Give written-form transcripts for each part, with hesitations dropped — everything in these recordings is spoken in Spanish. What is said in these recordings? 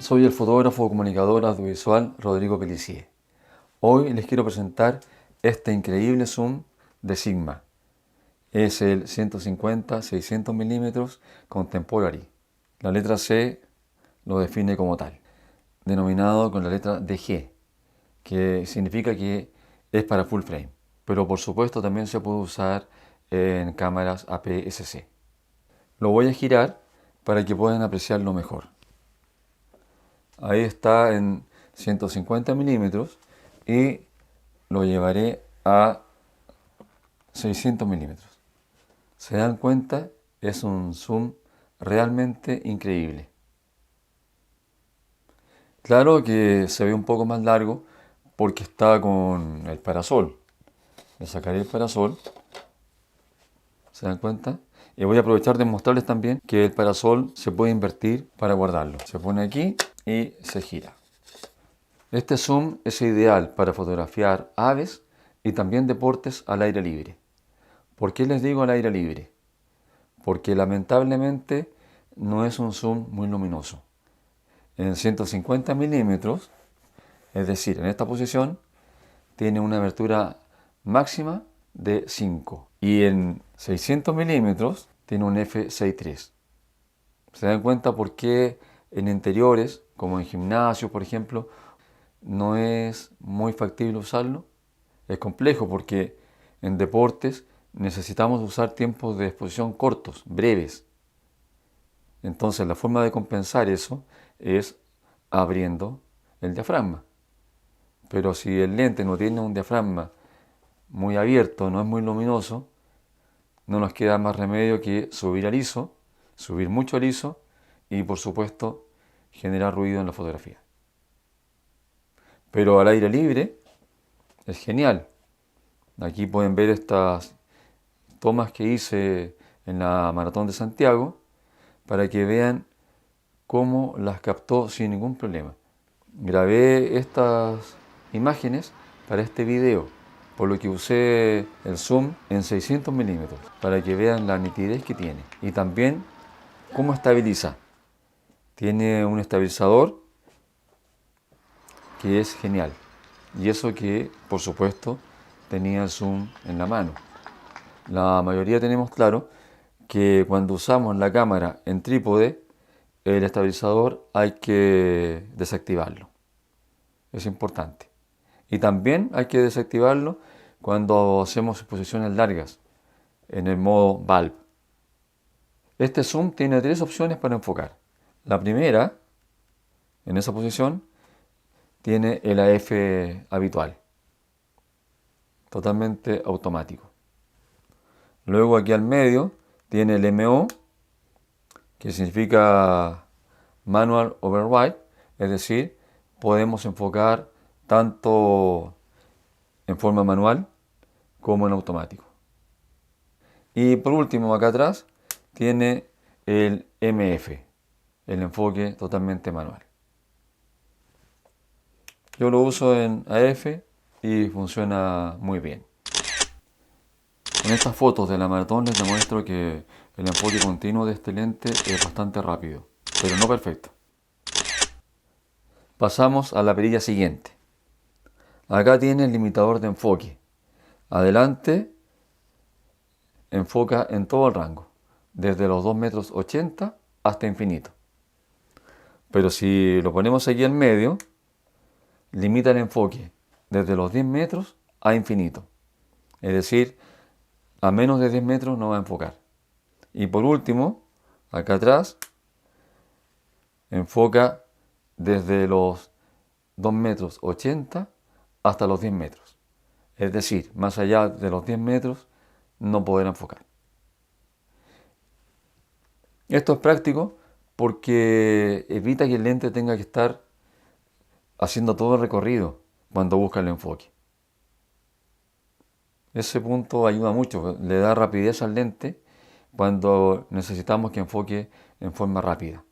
Soy el fotógrafo comunicador audiovisual Rodrigo Pellissier. Hoy les quiero presentar este increíble zoom de Sigma. Es el 150-600 mm Contemporary. La letra C lo define como tal, denominado con la letra DG, que significa que es para full frame, pero por supuesto también se puede usar en cámaras APS-C. Lo voy a girar para que puedan apreciarlo mejor. Ahí está en 150 milímetros y lo llevaré a 600 milímetros. ¿Se dan cuenta? Es un zoom realmente increíble. Claro que se ve un poco más largo porque está con el parasol. Le sacaré el parasol. ¿Se dan cuenta? Y voy a aprovechar de mostrarles también que el parasol se puede invertir para guardarlo. Se pone aquí y se gira. Este zoom es ideal para fotografiar aves y también deportes al aire libre. ¿Por qué les digo al aire libre? Porque lamentablemente no es un zoom muy luminoso. En 150 milímetros, es decir, en esta posición, tiene una abertura máxima de 5 y en 600 milímetros tiene un f6.3. ¿Se dan cuenta por qué en interiores, como en gimnasios, por ejemplo, no es muy factible usarlo? Es complejo porque en deportes necesitamos usar tiempos de exposición cortos, breves. Entonces la forma de compensar eso es abriendo el diafragma. Pero si el lente no tiene un diafragma muy abierto, no es muy luminoso, no nos queda más remedio que subir al ISO, subir mucho al ISO y por supuesto generar ruido en la fotografía. Pero al aire libre es genial. Aquí pueden ver estas tomas que hice en la Maratón de Santiago para que vean cómo las captó sin ningún problema. Grabé estas imágenes para este video, por lo que usé el zoom en 600 milímetros para que vean la nitidez que tiene y también cómo estabiliza. Tiene un estabilizador que es genial y eso que por supuesto tenía el zoom en la mano. La mayoría tenemos claro que cuando usamos la cámara en trípode, el estabilizador hay que desactivarlo. Es importante. Y también hay que desactivarlo cuando hacemos exposiciones largas, en el modo bulb. Este zoom tiene tres opciones para enfocar. La primera, en esa posición, tiene el AF habitual, totalmente automático. Luego aquí al medio tiene el MO, que significa Manual Override, es decir, podemos enfocar tanto en forma manual como en automático. Y por último, acá atrás, tiene el MF, el enfoque totalmente manual. Yo lo uso en AF y funciona muy bien. En estas fotos de la maratón les demuestro que el enfoque continuo de este lente es bastante rápido, pero no perfecto. Pasamos a la perilla siguiente. Acá tiene el limitador de enfoque. Adelante enfoca en todo el rango, desde los 2,80 m hasta infinito. Pero si lo ponemos aquí en medio, limita el enfoque desde los 10 metros a infinito. Es decir, a menos de 10 metros no va a enfocar. Y por último, acá atrás, enfoca desde los 2,80 m hasta los 10 metros. Es decir, más allá de los 10 metros no podrá enfocar. Esto es práctico porque evita que el lente tenga que estar haciendo todo el recorrido cuando busca el enfoque. Ese punto ayuda mucho, le da rapidez al lente cuando necesitamos que enfoque en forma rápida.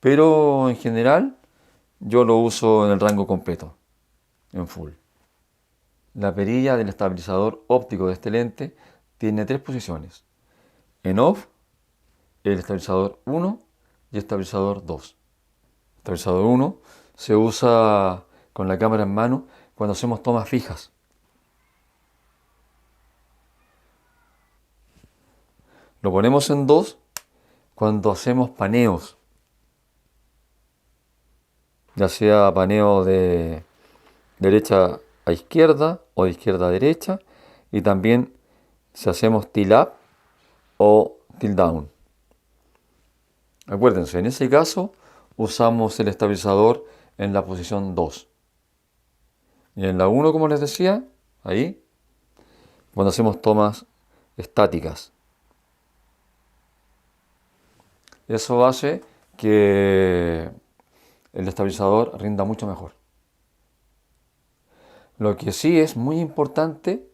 Pero en general yo lo uso en el rango completo, en full. La perilla del estabilizador óptico de este lente tiene tres posiciones. En off, el estabilizador 1 y estabilizador 2. Estabilizador 1 se usa con la cámara en mano cuando hacemos tomas fijas. Lo ponemos en 2 cuando hacemos paneos, ya sea paneo de derecha a izquierda o de izquierda a derecha, y también si hacemos tilt up o tilt down. Acuérdense, en ese caso usamos el estabilizador en la posición 2. Y en la 1, como les decía, ahí, cuando hacemos tomas estáticas. Eso hace que el estabilizador rinda mucho mejor. Lo que sí es muy importante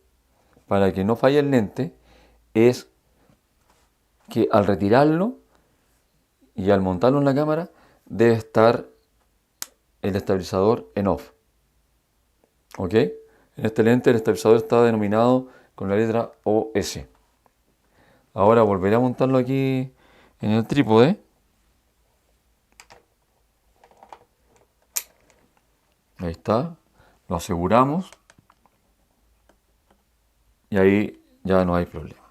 para que no falle el lente es que al retirarlo y al montarlo en la cámara debe estar el estabilizador en off. ¿Ok? En este lente el estabilizador está denominado con la letra OS. Ahora volveré a montarlo aquí en el trípode. Ahí está. Lo aseguramos. Y ahí ya no hay problema.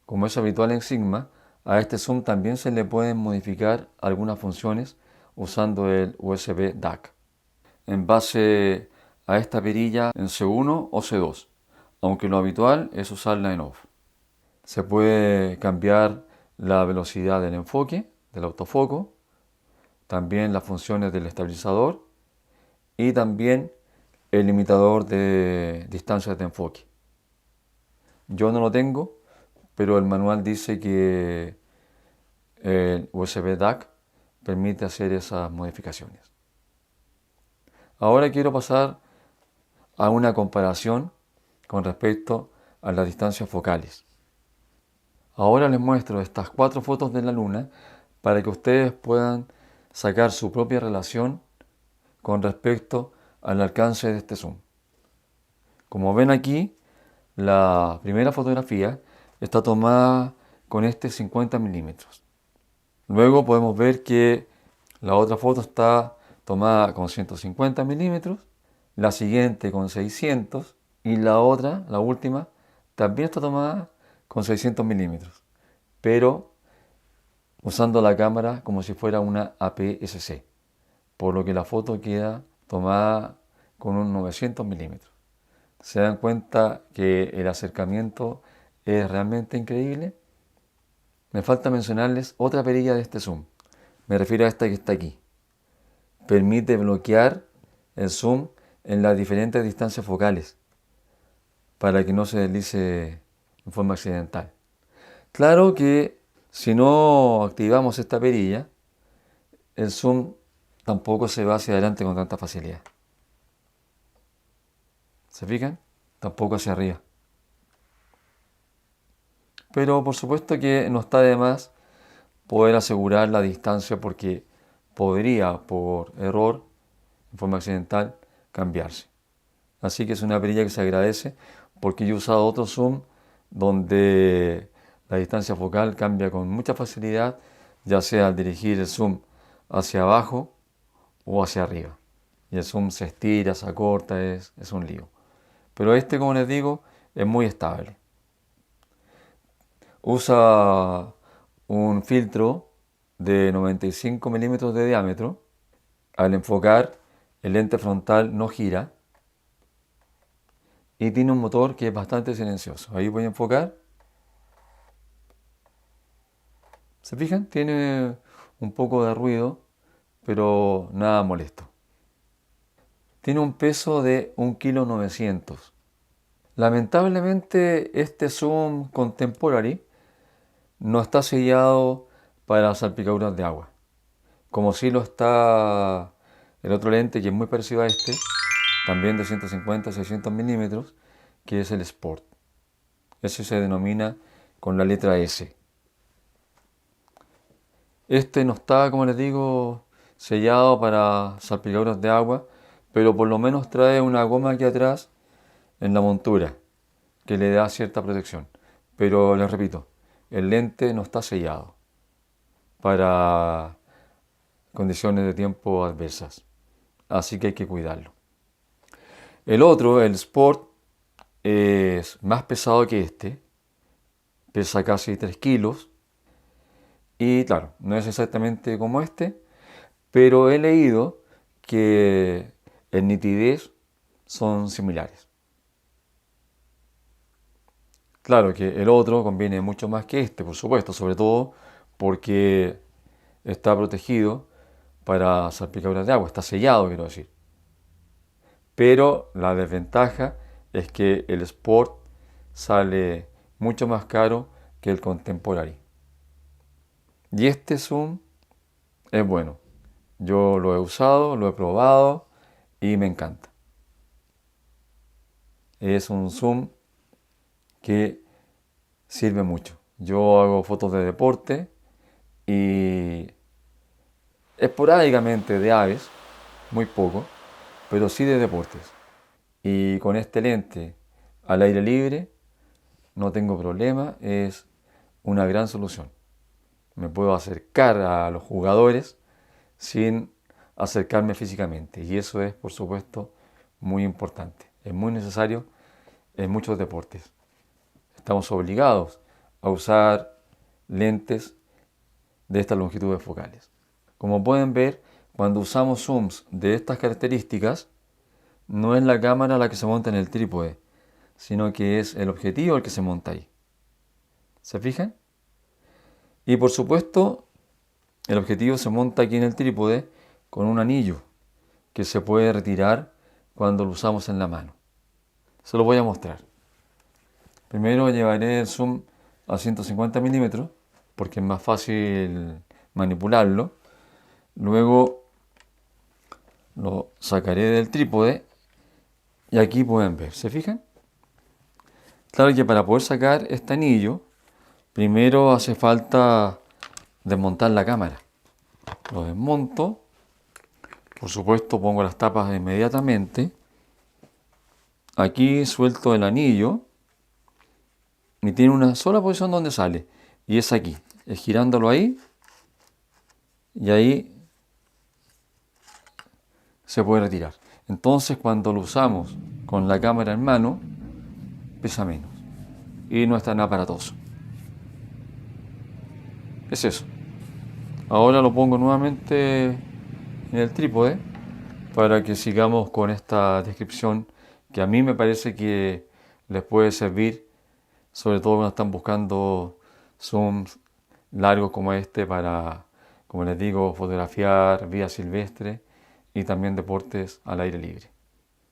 Como es habitual en Sigma, a este zoom también se le pueden modificar algunas funciones usando el USB DAC. En base a esta perilla en C1 o C2, aunque lo habitual es usarla en off. Se puede cambiar la velocidad del enfoque, del autofoco, también las funciones del estabilizador y también el limitador de distancias de enfoque. Yo no lo tengo, pero el manual dice que el USB DAC permite hacer esas modificaciones. Ahora quiero pasar a una comparación con respecto a las distancias focales. Ahora les muestro estas 4 fotos de la Luna para que ustedes puedan sacar su propia relación con respecto al alcance de este zoom. Como ven aquí, la primera fotografía está tomada con este 50 milímetros. Luego podemos ver que la otra foto está tomada con 150 milímetros, la siguiente con 600 y la otra, la última, también está tomada con 600 milímetros, pero usando la cámara como si fuera una APS-C, por lo que la foto queda tomada con un 900 milímetros. ¿Se dan cuenta que el acercamiento es realmente increíble? Me falta mencionarles otra perilla de este zoom. Me refiero a esta que está aquí. Permite bloquear el zoom en las diferentes distancias focales para que no se deslice en forma accidental. Claro que si no activamos esta perilla, el zoom tampoco se va hacia adelante con tanta facilidad. ¿Se fijan? Tampoco hacia arriba. Pero por supuesto que no está de más poder asegurar la distancia porque podría, por error, en forma accidental, cambiarse. Así que es una perilla que se agradece porque yo he usado otro zoom donde la distancia focal cambia con mucha facilidad, ya sea al dirigir el zoom hacia abajo o hacia arriba. Y el zoom se estira, se acorta, es un lío. Pero este, como les digo, es muy estable. Usa un filtro de 95 milímetros de diámetro. Al enfocar, el lente frontal no gira y tiene un motor que es bastante silencioso. Ahí voy a enfocar. ¿Se fijan? Tiene un poco de ruido, pero nada molesto. Tiene un peso de 1,9 kg. Lamentablemente este zoom contemporary no está sellado para salpicaduras de agua, como si lo está el otro lente que es muy parecido a este, también de 150-600 milímetros, que es el Sport. Ese se denomina con la letra S. Este no está, como les digo, sellado para salpicaduras de agua, pero por lo menos trae una goma aquí atrás en la montura que le da cierta protección. Pero les repito, el lente no está sellado para condiciones de tiempo adversas. Así que hay que cuidarlo. El otro, el Sport, es más pesado que este. Pesa casi 3 kilos. Y claro, no es exactamente como este, pero he leído que en nitidez son similares. Claro que el otro conviene mucho más que este, por supuesto, sobre todo porque está protegido para salpicaduras de agua, está sellado, quiero decir. Pero la desventaja es que el Sport sale mucho más caro que el Contemporary. Y este zoom es bueno. Yo lo he usado, lo he probado y me encanta. Es un zoom que sirve mucho. Yo hago fotos de deporte y esporádicamente de aves, muy poco, pero sí de deportes. Y con este lente al aire libre no tengo problema, es una gran solución. Me puedo acercar a los jugadores sin acercarme físicamente y eso es, por supuesto, muy importante. Es muy necesario en muchos deportes. Estamos obligados a usar lentes de estas longitudes focales. Como pueden ver, cuando usamos zooms de estas características, no es la cámara la que se monta en el trípode, sino que es el objetivo el que se monta ahí. ¿Se fijan? Y por supuesto, el objetivo se monta aquí en el trípode con un anillo que se puede retirar cuando lo usamos en la mano. Se lo voy a mostrar. Primero llevaré el zoom a 150 milímetros porque es más fácil manipularlo. Luego lo sacaré del trípode y aquí pueden ver, ¿se fijan? Claro que para poder sacar este anillo, primero hace falta desmontar la cámara. Lo desmonto, por supuesto pongo las tapas inmediatamente. Aquí suelto el anillo y tiene una sola posición donde sale y es aquí, es girándolo ahí y ahí se puede retirar. Entonces cuando lo usamos con la cámara en mano pesa menos y no es tan aparatoso. Es eso. Ahora lo pongo nuevamente en el trípode para que sigamos con esta descripción que a mí me parece que les puede servir, sobre todo cuando están buscando zooms largos como este para, como les digo, fotografiar vida silvestre y también deportes al aire libre.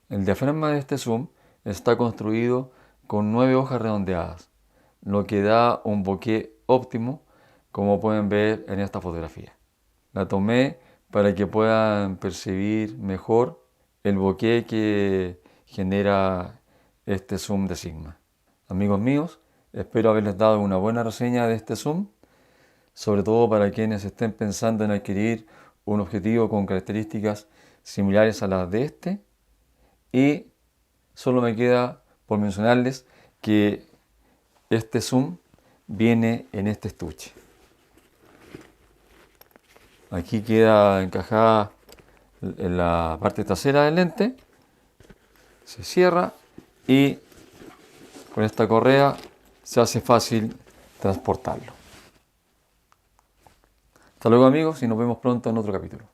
El diafragma de este zoom está construido con 9 hojas redondeadas, lo que da un bokeh óptimo, como pueden ver en esta fotografía. La tomé para que puedan percibir mejor el bokeh que genera este zoom de Sigma. Amigos míos, espero haberles dado una buena reseña de este zoom, sobre todo para quienes estén pensando en adquirir un objetivo con características similares a las de este. Y solo me queda por mencionarles que este zoom viene en este estuche. Aquí queda encajada en la parte trasera del lente, se cierra y con esta correa se hace fácil transportarlo. Hasta luego amigos y nos vemos pronto en otro capítulo.